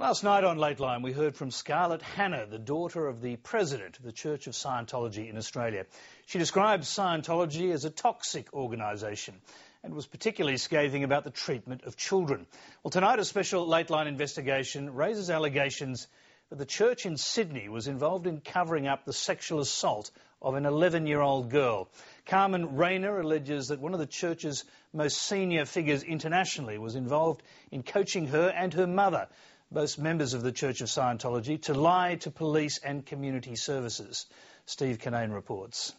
Last night on Lateline we heard from Scarlett Hanna, the daughter of the president of the Church of Scientology in Australia. She describes Scientology as a toxic organisation and was particularly scathing about the treatment of children. Well, tonight a special Lateline investigation raises allegations that the church in Sydney was involved in covering up the sexual assault of an 11-year-old girl. Carmen Rayner alleges that one of the church's most senior figures internationally was involved in coaching her and her mother, both members of the Church of Scientology, to lie to police and community services. Steve Kinane reports.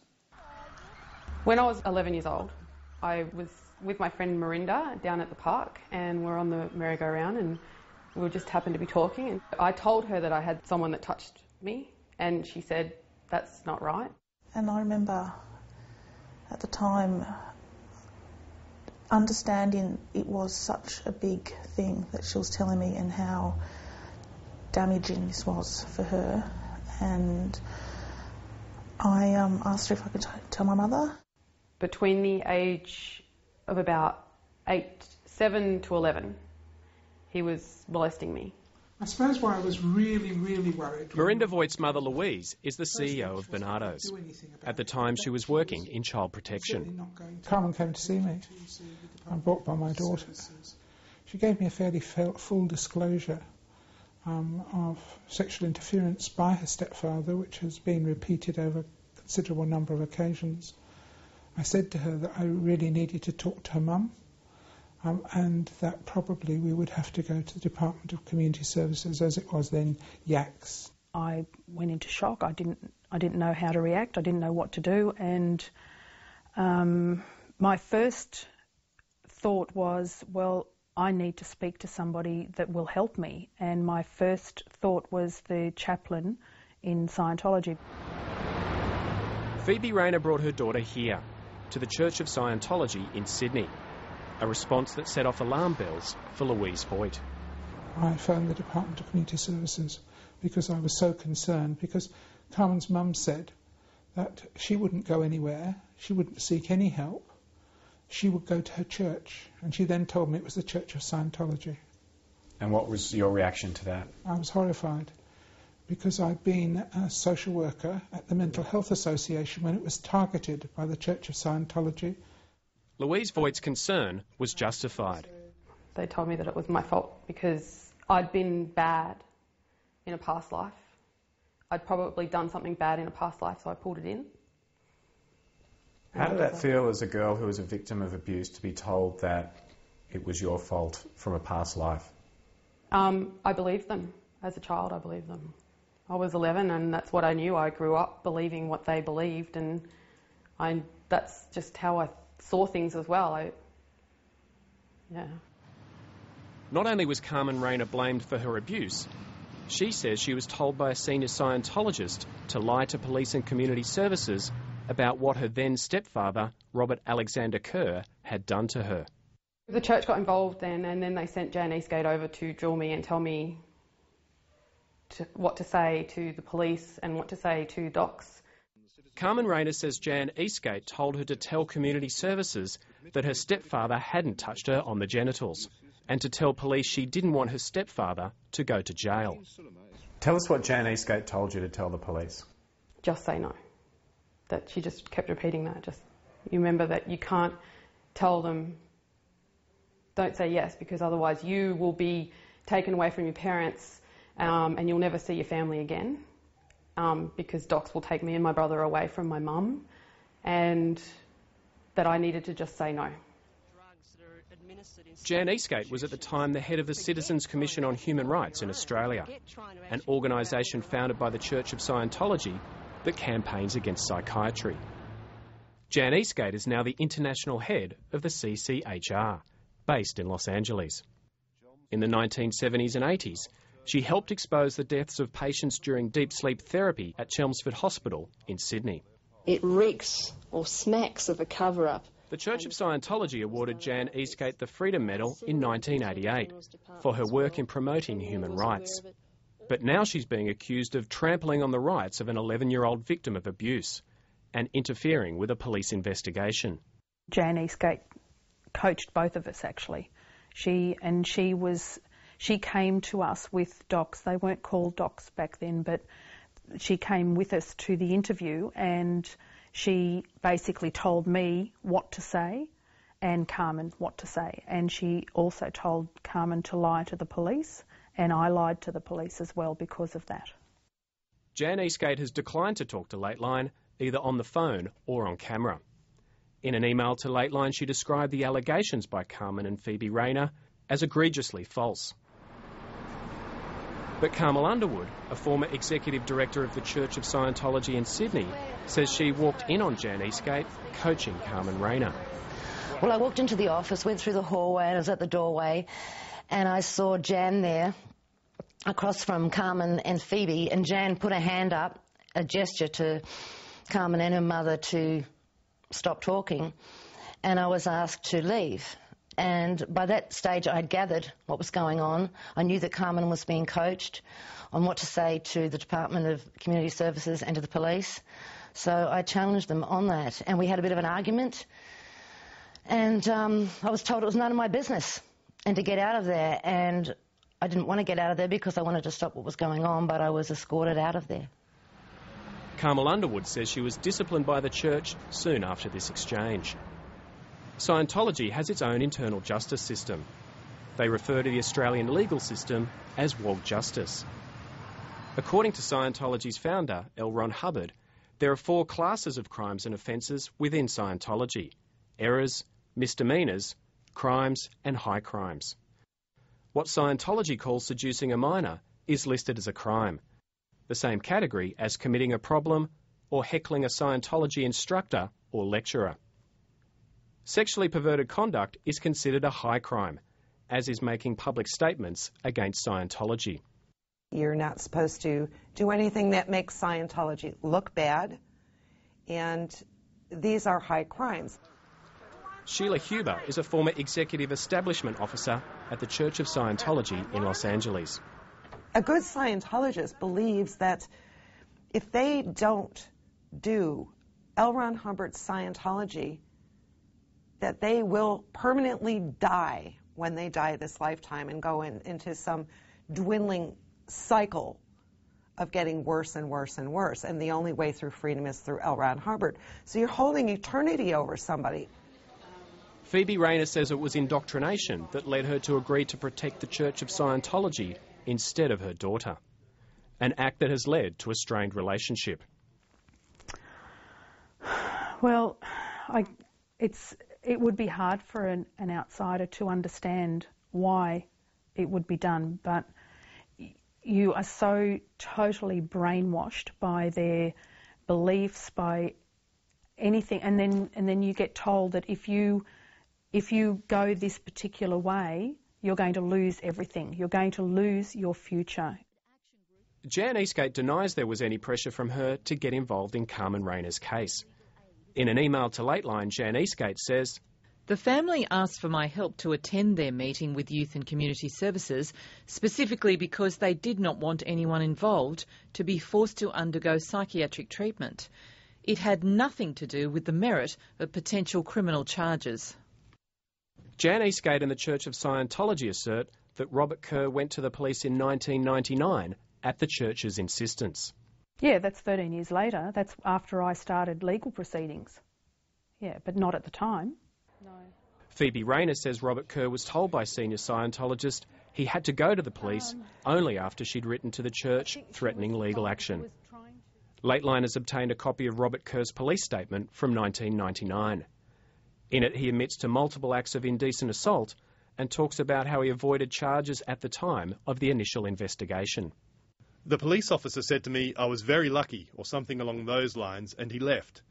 When I was 11 years old, I was with my friend Marinda down at the park, and we're on the merry-go-round, and we just happened to be talking. And I told her that I had someone that touched me, and she said, "That's not right." And I remember at the time understanding it was such a big thing that she was telling me and how damaging this was for her. And I asked her if I could tell my mother. Between the age of about 7 to 11, he was molesting me. I suppose why I was really worried... Marinda Voigt's mother, Louise, is the CEO of Barnardo's. At the time, she was working in child protection. Carmen came to see me. I'm brought by my daughter. She gave me a fairly full disclosure of sexual interference by her stepfather, which has been repeated over a considerable number of occasions. I said to her that I really needed to talk to her mum. And that probably we would have to go to the Department of Community Services, as it was then, YACS. I went into shock. I didn't know how to react. I didn't know what to do. And my first thought was, well, I need to speak to somebody that will help me. And my first thought was the chaplain in Scientology. Phoebe Rayner brought her daughter here, to the Church of Scientology in Sydney. A response that set off alarm bells for Louise Voigt. I phoned the Department of Community Services because I was so concerned, because Carmen's mum said that she wouldn't go anywhere, she wouldn't seek any help, she would go to her church, and she then told me it was the Church of Scientology. And what was your reaction to that? I was horrified, because I'd been a social worker at the Mental Health Association when it was targeted by the Church of Scientology. Louise Voigt's concern was justified. They told me that it was my fault because I'd been bad in a past life. I'd probably done something bad in a past life, so I pulled it in. How did that feel as a girl who was a victim of abuse to be told that it was your fault from a past life? I believed them. As a child, I believed them. I was 11 and that's what I knew. I grew up believing what they believed, and that's just how I saw things as well. Not only was Carmen Rayner blamed for her abuse, she says she was told by a senior Scientologist to lie to police and community services about what her then stepfather, Robert Alexander Kerr, had done to her. The church got involved then, and then they sent Jan Eastgate over to drill me and tell me what to say to the police and what to say to docs. Carmen Rayner says Jan Eastgate told her to tell community services that her stepfather hadn't touched her on the genitals, and to tell police she didn't want her stepfather to go to jail. Tell us what Jan Eastgate told you to tell the police. Just say no. That she just kept repeating that. Just you remember that you can't tell them, don't say yes, because otherwise you will be taken away from your parents and you'll never see your family again. Because docs will take me and my brother away from my mum, and that I needed to just say no. Jan Eastgate was at the time the head of the Citizens Commission on Human Rights in Australia, an organisation founded by the Church of Scientology that campaigns against psychiatry. Jan Eastgate is now the international head of the CCHR, based in Los Angeles. In the 1970s and 80s, she helped expose the deaths of patients during deep sleep therapy at Chelmsford Hospital in Sydney. It reeks or smacks of a cover-up. The Church of Scientology awarded Jan Eastgate the Freedom Medal in 1988 for her work in promoting human rights. But now she's being accused of trampling on the rights of an 11-year-old victim of abuse and interfering with a police investigation. Jan Eastgate coached both of us, actually. She was she came to us with docs. They weren't called docs back then, but she came with us to the interview, and she basically told me what to say and Carmen what to say. And she also told Carmen to lie to the police, and I lied to the police as well because of that. Jan Eastgate has declined to talk to Lateline, either on the phone or on camera. In an email to Lateline, she described the allegations by Carmen and Phoebe Rayner as egregiously false. But Carmel Underwood, a former executive director of the Church of Scientology in Sydney, says she walked in on Jan Eastgate coaching Carmen Rayner. Well, I walked into the office, went through the hallway, and I was at the doorway, and I saw Jan there across from Carmen and Phoebe, and Jan put a hand up, a gesture to Carmen and her mother to stop talking, and I was asked to leave. And by that stage I had gathered what was going on. I knew that Carmen was being coached on what to say to the Department of Community Services and to the police. So I challenged them on that, and we had a bit of an argument, and I was told it was none of my business and to get out of there, and I didn't want to get out of there because I wanted to stop what was going on, but I was escorted out of there. Carmel Underwood says she was disciplined by the church soon after this exchange. Scientology has its own internal justice system. They refer to the Australian legal system as woke justice. According to Scientology's founder, L. Ron Hubbard, there are 4 classes of crimes and offences within Scientology: errors, misdemeanours, crimes and high crimes. What Scientology calls seducing a minor is listed as a crime, the same category as committing a problem or heckling a Scientology instructor or lecturer. Sexually perverted conduct is considered a high crime, as is making public statements against Scientology. You're not supposed to do anything that makes Scientology look bad, and these are high crimes. Sheila Huber is a former executive establishment officer at the Church of Scientology in Los Angeles. A good Scientologist believes that if they don't do L. Ron Hubbard's Scientology, that they will permanently die when they die this lifetime and go into some dwindling cycle of getting worse and worse and worse. And the only way through freedom is through L. Ron Hubbard. So you're holding eternity over somebody. Phoebe Rayner says it was indoctrination that led her to agree to protect the Church of Scientology instead of her daughter, an act that has led to a strained relationship. Well, it would be hard for an outsider to understand why it would be done, but you are so totally brainwashed by their beliefs, by anything, and then you get told that if you go this particular way, you're going to lose everything. You're going to lose your future. Jan Eastgate denies there was any pressure from her to get involved in Carmen Rayner's case. In an email to Lateline, Jan Eastgate says, "The family asked for my help to attend their meeting with Youth and Community Services, specifically because they did not want anyone involved to be forced to undergo psychiatric treatment. It had nothing to do with the merit of potential criminal charges." Jan Eastgate and the Church of Scientology assert that Robert Kerr went to the police in 1999 at the church's insistence. Yeah, that's 13 years later. That's after I started legal proceedings. Yeah, but not at the time. No. Phoebe Rayner says Robert Kerr was told by senior Scientologist he had to go to the police only after she'd written to the church threatening legal action. Lateline has obtained a copy of Robert Kerr's police statement from 1999. In it, he admits to multiple acts of indecent assault and talks about how he avoided charges at the time of the initial investigation. "The police officer said to me I was very lucky, or something along those lines, and he left.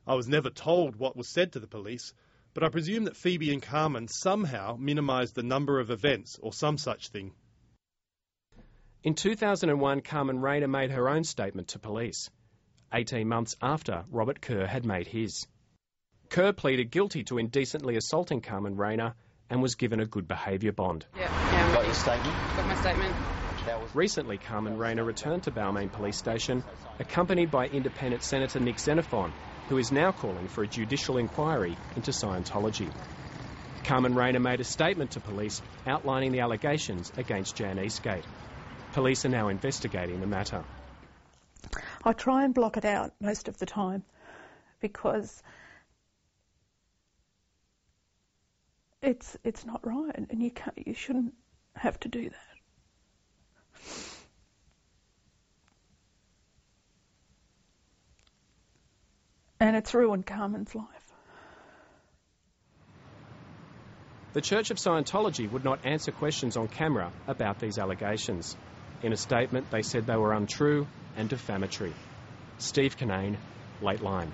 I was never told what was said to the police, but I presume that Phoebe and Carmen somehow minimised the number of events or some such thing." In 2001, Carmen Rayner made her own statement to police, 18 months after Robert Kerr had made his. Kerr pleaded guilty to indecently assaulting Carmen Rayner and was given a good behaviour bond. Yeah. Got your statement? Got my statement. Recently, Carmen Rayner returned to Balmain Police Station, accompanied by Independent Senator Nick Xenophon, who is now calling for a judicial inquiry into Scientology. Carmen Rayner made a statement to police outlining the allegations against Jan Eastgate. Police are now investigating the matter. I try and block it out most of the time because it's not right, and you shouldn't have to do that. And it's ruined Carmen's life. The Church of Scientology would not answer questions on camera about these allegations. In a statement, they said they were untrue and defamatory. Steve Kinane, Late Line.